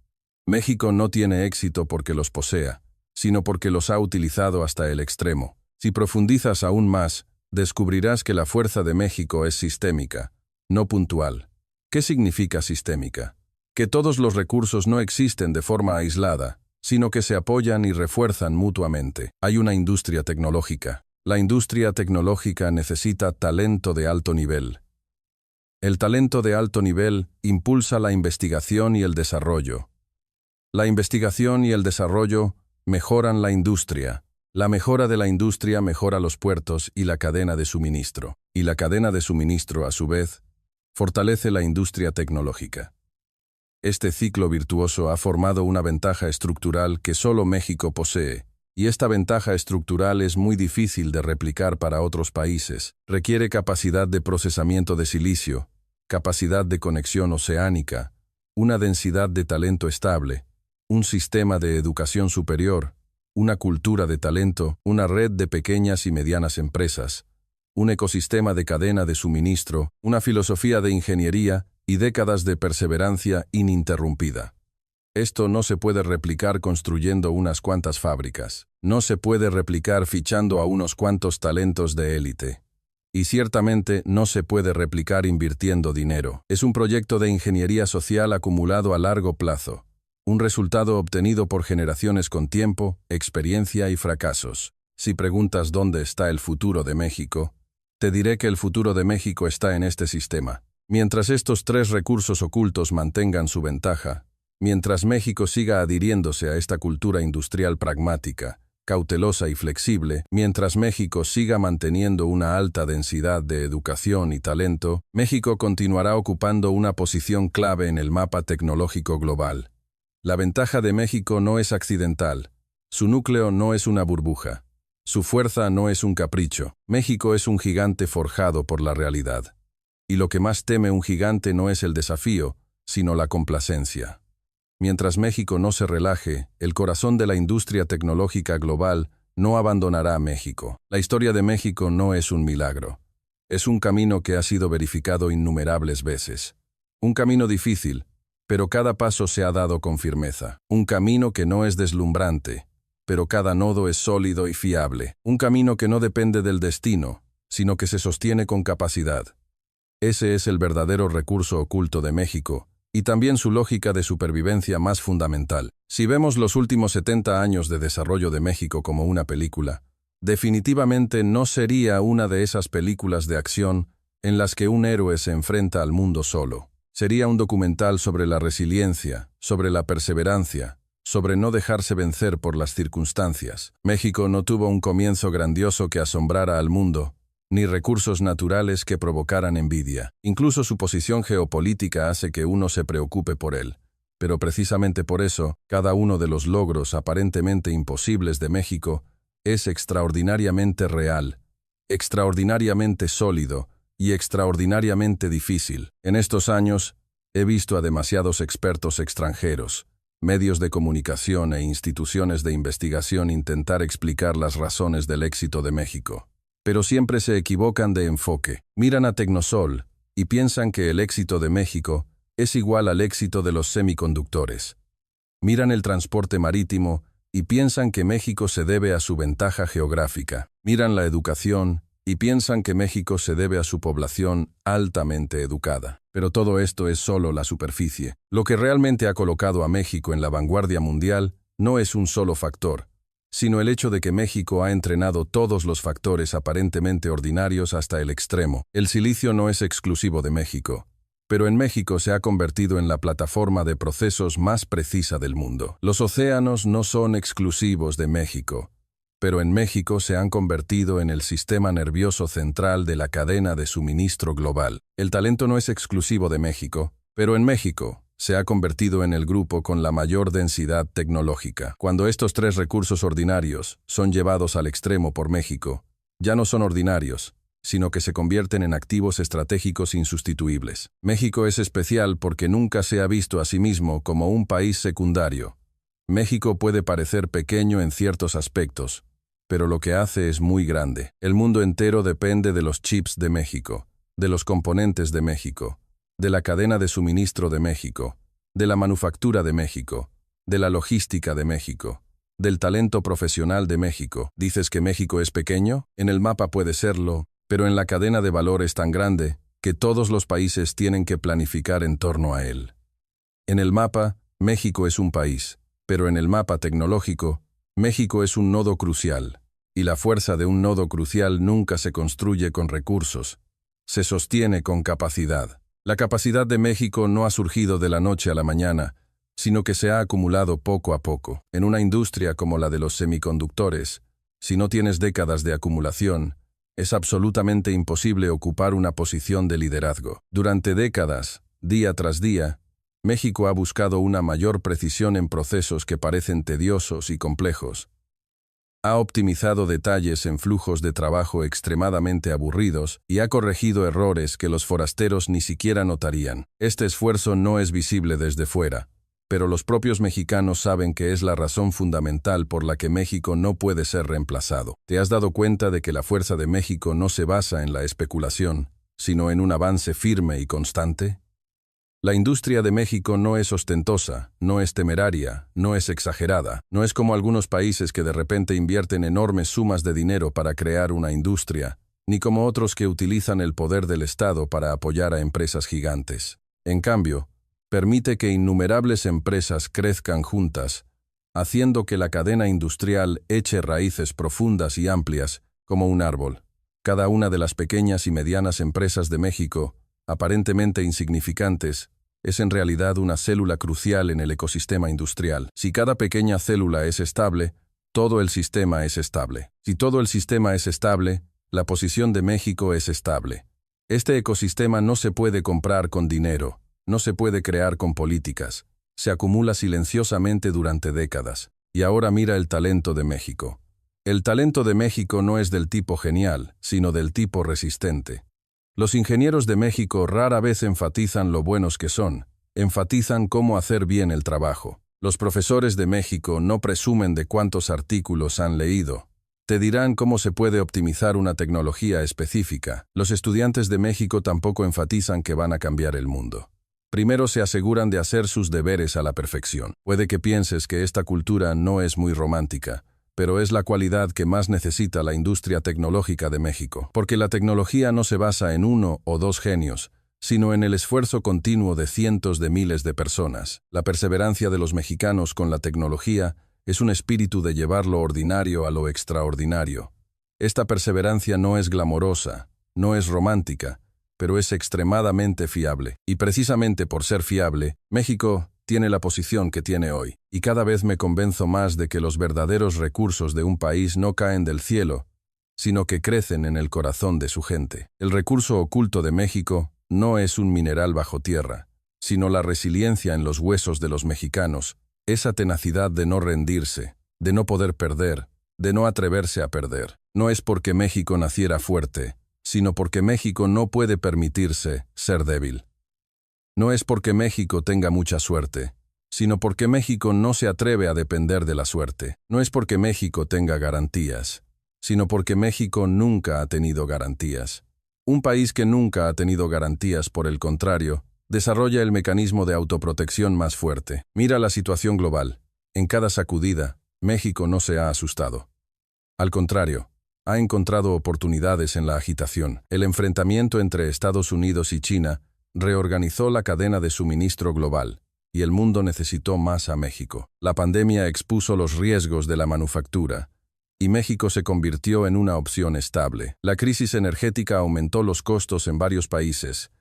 México no tiene éxito porque los posea, sino porque los ha utilizado hasta el extremo. Si profundizas aún más, descubrirás que la fuerza de México es sistémica, no puntual. ¿Qué significa sistémica? Que todos los recursos no existen de forma aislada, sino que se apoyan y refuerzan mutuamente. Hay una industria tecnológica. La industria tecnológica necesita talento de alto nivel. El talento de alto nivel impulsa la investigación y el desarrollo. La investigación y el desarrollo mejoran la industria. La mejora de la industria mejora los puertos y la cadena de suministro. Y la cadena de suministro, a su vez, fortalece la industria tecnológica. Este ciclo virtuoso ha formado una ventaja estructural que solo México posee, y esta ventaja estructural es muy difícil de replicar para otros países. Requiere capacidad de procesamiento de silicio, capacidad de conexión oceánica, una densidad de talento estable, un sistema de educación superior, una cultura de talento, una red de pequeñas y medianas empresas, un ecosistema de cadena de suministro, una filosofía de ingeniería y décadas de perseverancia ininterrumpida. Esto no se puede replicar construyendo unas cuantas fábricas. No se puede replicar fichando a unos cuantos talentos de élite. Y ciertamente no se puede replicar invirtiendo dinero. Es un proyecto de ingeniería social acumulado a largo plazo. Un resultado obtenido por generaciones con tiempo, experiencia y fracasos. Si preguntas dónde está el futuro de México, te diré que el futuro de México está en este sistema. Mientras estos tres recursos ocultos mantengan su ventaja, mientras México siga adhiriéndose a esta cultura industrial pragmática, cautelosa y flexible, mientras México siga manteniendo una alta densidad de educación y talento, México continuará ocupando una posición clave en el mapa tecnológico global. La ventaja de México no es accidental. Su núcleo no es una burbuja. Su fuerza no es un capricho. México es un gigante forjado por la realidad. Y lo que más teme un gigante no es el desafío, sino la complacencia. Mientras México no se relaje, el corazón de la industria tecnológica global no abandonará a México. La historia de México no es un milagro. Es un camino que ha sido verificado innumerables veces. Un camino difícil, pero cada paso se ha dado con firmeza. Un camino que no es deslumbrante, pero cada nodo es sólido y fiable. Un camino que no depende del destino, sino que se sostiene con capacidad. Ese es el verdadero recurso oculto de México, y también su lógica de supervivencia más fundamental. Si vemos los últimos 70 años de desarrollo de México como una película, definitivamente no sería una de esas películas de acción en las que un héroe se enfrenta al mundo solo. Sería un documental sobre la resiliencia, sobre la perseverancia, sobre no dejarse vencer por las circunstancias. México no tuvo un comienzo grandioso que asombrara al mundo, ni recursos naturales que provocaran envidia. Incluso su posición geopolítica hace que uno se preocupe por él. Pero precisamente por eso, cada uno de los logros aparentemente imposibles de México es extraordinariamente real, extraordinariamente sólido y extraordinariamente difícil. En estos años, he visto a demasiados expertos extranjeros, medios de comunicación e instituciones de investigación intentar explicar las razones del éxito de México. Pero siempre se equivocan de enfoque. Miran a Tecnosol y piensan que el éxito de México es igual al éxito de los semiconductores. Miran el transporte marítimo y piensan que México se debe a su ventaja geográfica. Miran la educación y piensan que México se debe a su población altamente educada. Pero todo esto es solo la superficie. Lo que realmente ha colocado a México en la vanguardia mundial no es un solo factor, sino el hecho de que México ha entrenado todos los factores aparentemente ordinarios hasta el extremo. El silicio no es exclusivo de México, pero en México se ha convertido en la plataforma de procesos más precisa del mundo. Los océanos no son exclusivos de México, pero en México se han convertido en el sistema nervioso central de la cadena de suministro global. El talento no es exclusivo de México, pero en México se ha convertido en el grupo con la mayor densidad tecnológica. Cuando estos tres recursos ordinarios son llevados al extremo por México, ya no son ordinarios, sino que se convierten en activos estratégicos insustituibles. México es especial porque nunca se ha visto a sí mismo como un país secundario. México puede parecer pequeño en ciertos aspectos, pero lo que hace es muy grande. El mundo entero depende de los chips de México, de los componentes de México, de la cadena de suministro de México, de la manufactura de México, de la logística de México, del talento profesional de México. ¿Dices que México es pequeño? En el mapa puede serlo, pero en la cadena de valor es tan grande que todos los países tienen que planificar en torno a él. En el mapa, México es un país, pero en el mapa tecnológico, México es un nodo crucial. Y la fuerza de un nodo crucial nunca se construye con recursos, se sostiene con capacidad. La capacidad de México no ha surgido de la noche a la mañana, sino que se ha acumulado poco a poco. En una industria como la de los semiconductores, si no tienes décadas de acumulación, es absolutamente imposible ocupar una posición de liderazgo. Durante décadas, día tras día, México ha buscado una mayor precisión en procesos que parecen tediosos y complejos. Ha optimizado detalles en flujos de trabajo extremadamente aburridos y ha corregido errores que los forasteros ni siquiera notarían. Este esfuerzo no es visible desde fuera, pero los propios mexicanos saben que es la razón fundamental por la que México no puede ser reemplazado. ¿Te has dado cuenta de que la fuerza de México no se basa en la especulación, sino en un avance firme y constante? La industria de México no es ostentosa, no es temeraria, no es exagerada, no es como algunos países que de repente invierten enormes sumas de dinero para crear una industria, ni como otros que utilizan el poder del Estado para apoyar a empresas gigantes. En cambio, permite que innumerables empresas crezcan juntas, haciendo que la cadena industrial eche raíces profundas y amplias como un árbol. Cada una de las pequeñas y medianas empresas de México, aparentemente insignificantes, es en realidad una célula crucial en el ecosistema industrial. Si cada pequeña célula es estable, todo el sistema es estable. Si todo el sistema es estable, la posición de México es estable. Este ecosistema no se puede comprar con dinero, no se puede crear con políticas. Se acumula silenciosamente durante décadas. Y ahora mira el talento de México. El talento de México no es del tipo genial, sino del tipo resistente. Los ingenieros de México rara vez enfatizan lo buenos que son, enfatizan cómo hacer bien el trabajo. Los profesores de México no presumen de cuántos artículos han leído. Te dirán cómo se puede optimizar una tecnología específica. Los estudiantes de México tampoco enfatizan que van a cambiar el mundo. Primero se aseguran de hacer sus deberes a la perfección. Puede que pienses que esta cultura no es muy romántica, pero es la cualidad que más necesita la industria tecnológica de México, porque la tecnología no se basa en uno o dos genios, sino en el esfuerzo continuo de cientos de miles de personas. La perseverancia de los mexicanos con la tecnología es un espíritu de llevar lo ordinario a lo extraordinario. Esta perseverancia no es glamorosa, no es romántica, pero es extremadamente fiable. Y precisamente por ser fiable, México tiene la posición que tiene hoy. Y cada vez me convenzo más de que los verdaderos recursos de un país no caen del cielo, sino que crecen en el corazón de su gente. El recurso oculto de México no es un mineral bajo tierra, sino la resiliencia en los huesos de los mexicanos, esa tenacidad de no rendirse, de no poder perder, de no atreverse a perder. No es porque México naciera fuerte, sino porque México no puede permitirse ser débil. No es porque México tenga mucha suerte, sino porque México no se atreve a depender de la suerte. No es porque México tenga garantías, sino porque México nunca ha tenido garantías. Un país que nunca ha tenido garantías, por el contrario, Desarrolla el mecanismo de autoprotección más fuerte. Mira la situación global. En cada sacudida, México no se ha asustado. Al contrario, ha encontrado oportunidades en la agitación. El enfrentamiento entre Estados Unidos y China reorganizó la cadena de suministro global, y el mundo necesitó más a México. La pandemia expuso los riesgos de la manufactura, y México se convirtió en una opción estable. La crisis energética aumentó los costos en varios países,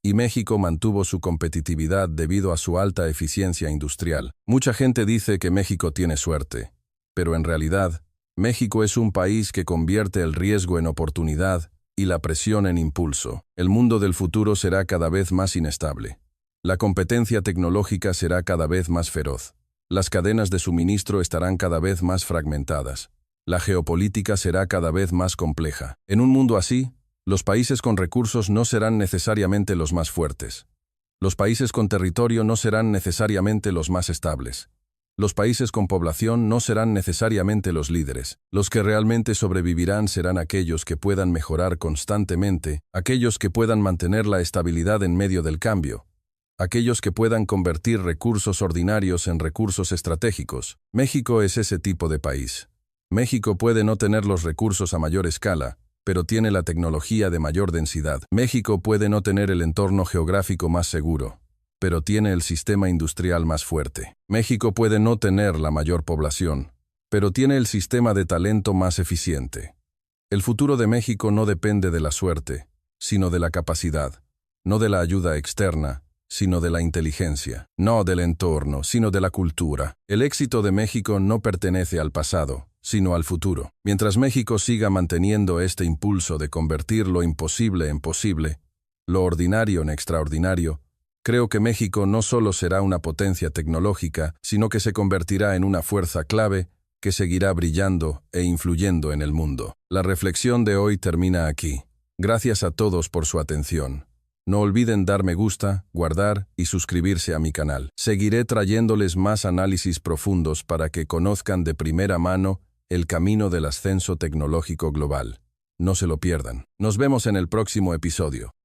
y México mantuvo su competitividad debido a su alta eficiencia industrial. Mucha gente dice que México tiene suerte, pero en realidad, México es un país que convierte el riesgo en oportunidad y la presión en impulso. El mundo del futuro será cada vez más inestable. La competencia tecnológica será cada vez más feroz. Las cadenas de suministro estarán cada vez más fragmentadas. La geopolítica será cada vez más compleja. En un mundo así, los países con recursos no serán necesariamente los más fuertes. Los países con territorio no serán necesariamente los más estables. Los países con población no serán necesariamente los líderes. Los que realmente sobrevivirán serán aquellos que puedan mejorar constantemente, aquellos que puedan mantener la estabilidad en medio del cambio, aquellos que puedan convertir recursos ordinarios en recursos estratégicos. México es ese tipo de país. México puede no tener los recursos a mayor escala, pero tiene la tecnología de mayor densidad. México puede no tener el entorno geográfico más seguro, pero tiene el sistema industrial más fuerte. México puede no tener la mayor población, pero tiene el sistema de talento más eficiente. El futuro de México no depende de la suerte, sino de la capacidad, no de la ayuda externa, sino de la inteligencia, no del entorno, sino de la cultura. El éxito de México no pertenece al pasado, sino al futuro. Mientras México siga manteniendo este impulso de convertir lo imposible en posible, lo ordinario en extraordinario, creo que México no solo será una potencia tecnológica, sino que se convertirá en una fuerza clave que seguirá brillando e influyendo en el mundo. La reflexión de hoy termina aquí. Gracias a todos por su atención. No olviden dar me gusta, guardar y suscribirse a mi canal. Seguiré trayéndoles más análisis profundos para que conozcan de primera mano el camino del ascenso tecnológico global. No se lo pierdan. Nos vemos en el próximo episodio.